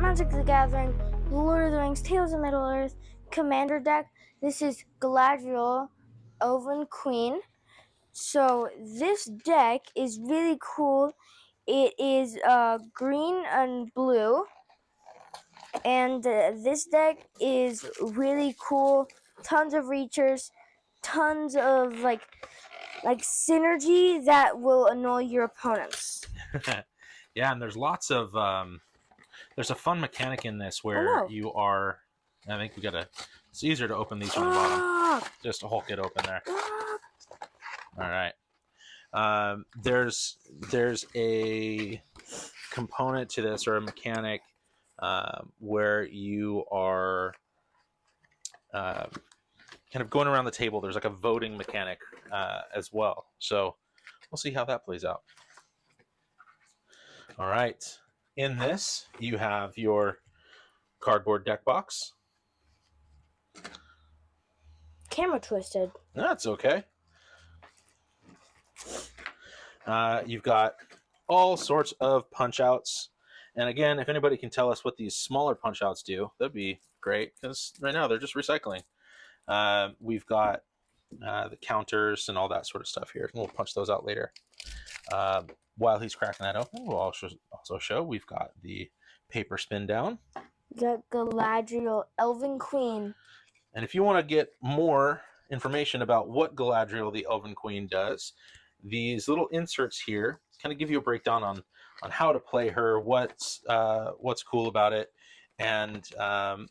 Magic the Gathering, Lord of the Rings, Tales of Middle-earth, Commander deck. This is Galadriel, Elven Queen. So this deck is really cool. It is green and blue. And this deck is really cool. Tons of reachers, tons of like synergy that will annoy your opponents. Yeah, and there's lots of there's a fun mechanic in this where you are. I think we gotta. It's easier to open these from the bottom. Just to Hulk it open there. All right. There's a component to this, or a mechanic, where you are kind of going around the table. There's like a voting mechanic as well. So we'll see how that plays out. All right. In this, you have your cardboard deck box. Camera twisted. That's okay. You've got all sorts of punch outs. And again, if anybody can tell us what these smaller punch outs do, that'd be great, because right now they're just recycling. We've got the counters and all that sort of stuff here. We'll punch those out later. While he's cracking that open, we'll also show we've got the paper spin down. The Galadriel, Elven Queen. And if you want to get more information about what Galadriel, the Elven Queen, does, these little inserts here kind of give you a breakdown on how to play her, what's cool about it, and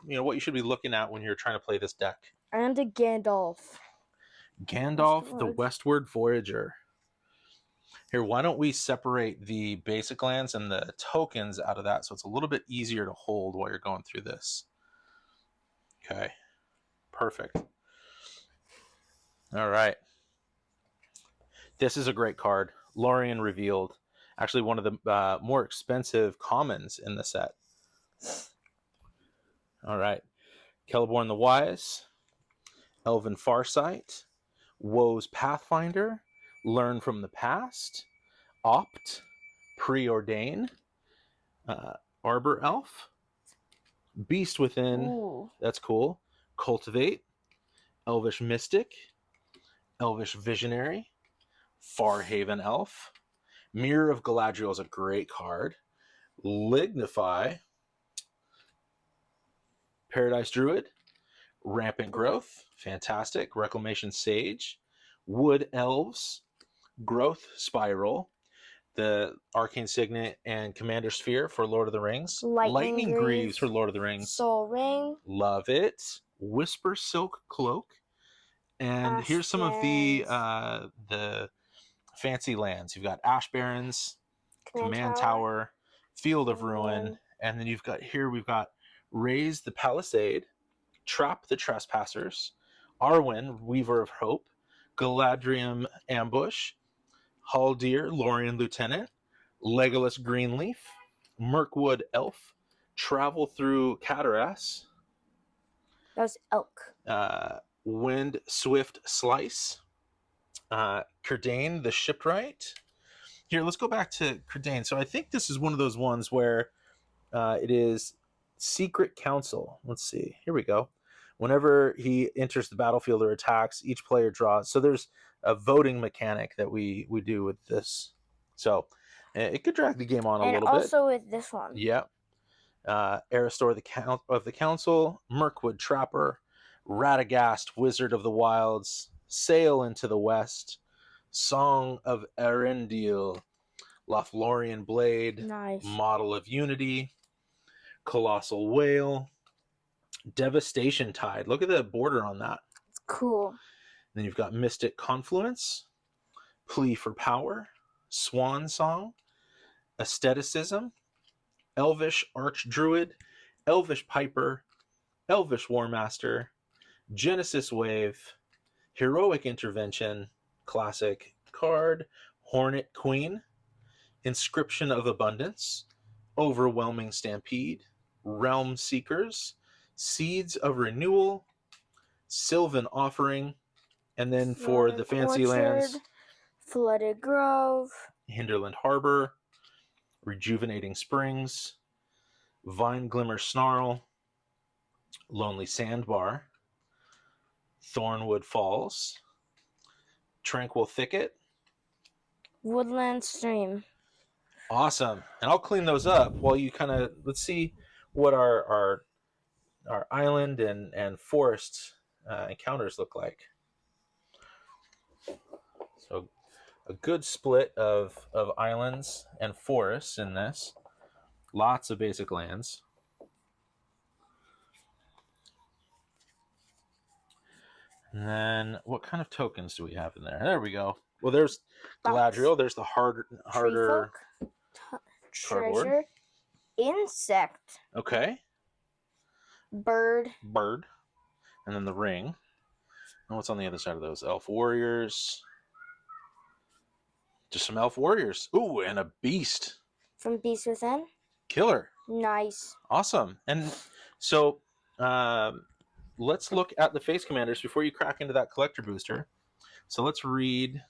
what you should be looking at when you're trying to play this deck. And a Gandalf. Gandalf, the Westward Voyager. Here, why don't we separate the basic lands and the tokens out of that so it's a little bit easier to hold while you're going through this. Okay, perfect. All right. This is a great card. Lorien Revealed. Actually, one of the more expensive commons in the set. All right. Celeborn the Wise. Elven Farsight. Woe's Pathfinder. Learn from the Past. Opt. Preordain. Arbor Elf. Beast Within. Ooh. That's cool. Cultivate. Elvish Mystic. Elvish Visionary. Farhaven Elf. Mirror of Galadriel is a great card. Lignify. Paradise Druid. Rampant Growth. Fantastic. Reclamation Sage. Wood Elves. Growth Spiral. The Arcane Signet and Commander Sphere for Lord of the Rings. Lightning Greaves for Lord of the Rings. Soul Ring. Love it. Whisper Silk Cloak. And here's some of the fancy lands. You've got Ash Barrens, Command Tower, Field of Ruin, and then we've got Raise the Palisade, Trap the Trespassers, Arwen, Weaver of Hope, Galadriel Ambush, Haldir, Lorien Lieutenant, Legolas Greenleaf, Mirkwood Elf, Travel Through Cataras. That was Elk. Wind Swift Slice, Credane the Shipwright. Here, let's go back to Credane. So I think this is one of those ones where it is Secret Council. Let's see. Here we go. Whenever he enters the battlefield or attacks, each player draws. So there's a voting mechanic that we do with this. So it could drag the game on a little bit. And also with this one. Yeah. Aristor of the Council, Mirkwood Trapper, Radagast, Wizard of the Wilds, Sail into the West, Song of Arendil, Lothlorien Blade, Nice. Model of Unity, Colossal Whale, Devastation Tide. Look at the border on that. It's cool. Then you've got Mystic Confluence, Plea for Power, Swan Song, Aestheticism, Elvish Archdruid, Elvish Piper, Elvish Warmaster, Genesis Wave, Heroic Intervention, classic card, Hornet Queen, Inscription of Abundance, Overwhelming Stampede, Realm Seekers, Seeds of Renewal, Sylvan Offering, and then for the fancy lands, Flooded Grove, Hinterland Harbor, Rejuvenating Springs, Vine Glimmer Snarl, Lonely Sandbar, Thornwood Falls, Tranquil Thicket, Woodland Stream. Awesome. And I'll clean those up while you kind of, let's see what our island and forest encounters look like. So a good split of islands and forests in this. Lots of basic lands. And then what kind of tokens do we have in there? There we go. Well, there's Galadriel. There's the harder Treefolk, cardboard. treasure, insect. Okay. Bird. And then the ring. And what's on the other side of those? Elf warriors. Just some elf warriors. Ooh, and a beast. From Beast Within. Killer. Nice. Awesome. And so let's look at the face commanders before you crack into that collector booster. So let's read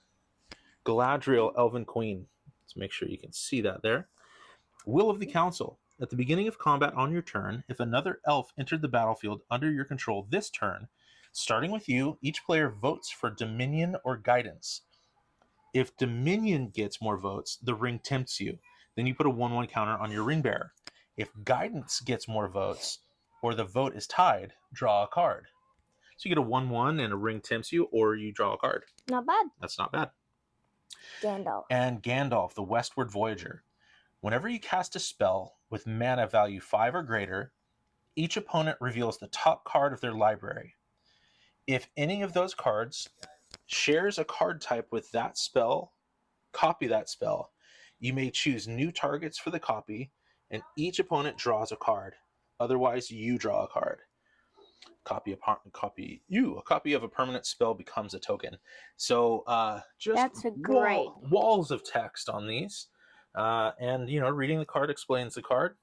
Galadriel, Elven Queen. Let's make sure you can see that there. Will of the Council. At the beginning of combat on your turn, if another elf entered the battlefield under your control this turn, starting with you, each player votes for Dominion or Guidance. If Dominion gets more votes, the ring tempts you. Then you put a 1/1 counter on your ring bearer. If Guidance gets more votes, or the vote is tied, draw a card. So you get a 1/1 and a ring tempts you, or you draw a card. Not bad. That's not bad. Gandalf. And Gandalf, the Westward Voyager. Whenever you cast a spell with mana value 5 or greater, each opponent reveals the top card of their library. If any of those cards shares a card type with that spell, copy that spell. You may choose new targets for the copy, and each opponent draws a card. Otherwise, you draw a card. A copy of a permanent spell becomes a token. So just That's a great walls of text on these. And reading the card explains the card,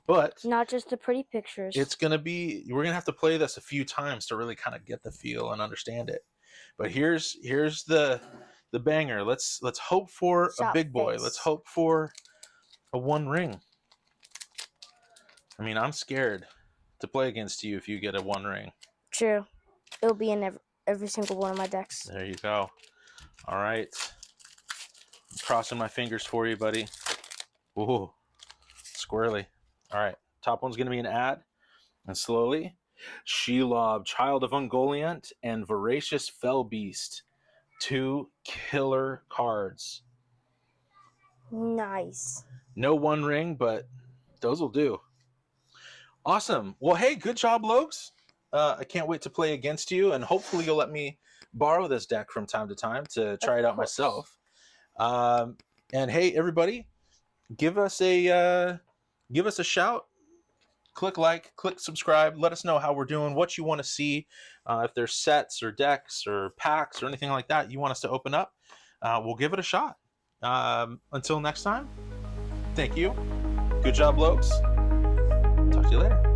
but not just the pretty pictures. It's gonna be, we're gonna have to play this a few times to really kind of get the feel and understand it. But here's the banger. Let's hope for a big boy. Face. Let's hope for a 1 ring. I mean, I'm scared to play against you if you get a 1 ring. True. It'll be in every single one of my decks. There you go. All right. I'm crossing my fingers for you, buddy. Ooh, squirrely. All right. Top one's going to be an ad. And slowly, Shelob, Child of Ungoliant, and Voracious Fell Beast. 2 killer cards. Nice. No 1 ring, but those will do. Awesome. Well, hey, good job, Logs. I can't wait to play against you, and hopefully you'll let me borrow this deck from time to time to try it out myself. And hey, everybody, give us a shout. Click like, click subscribe. Let us know how we're doing, what you want to see. If there's sets or decks or packs or anything like that you want us to open up, we'll give it a shot. Until next time, thank you. Good job, Logs. Talk to you later.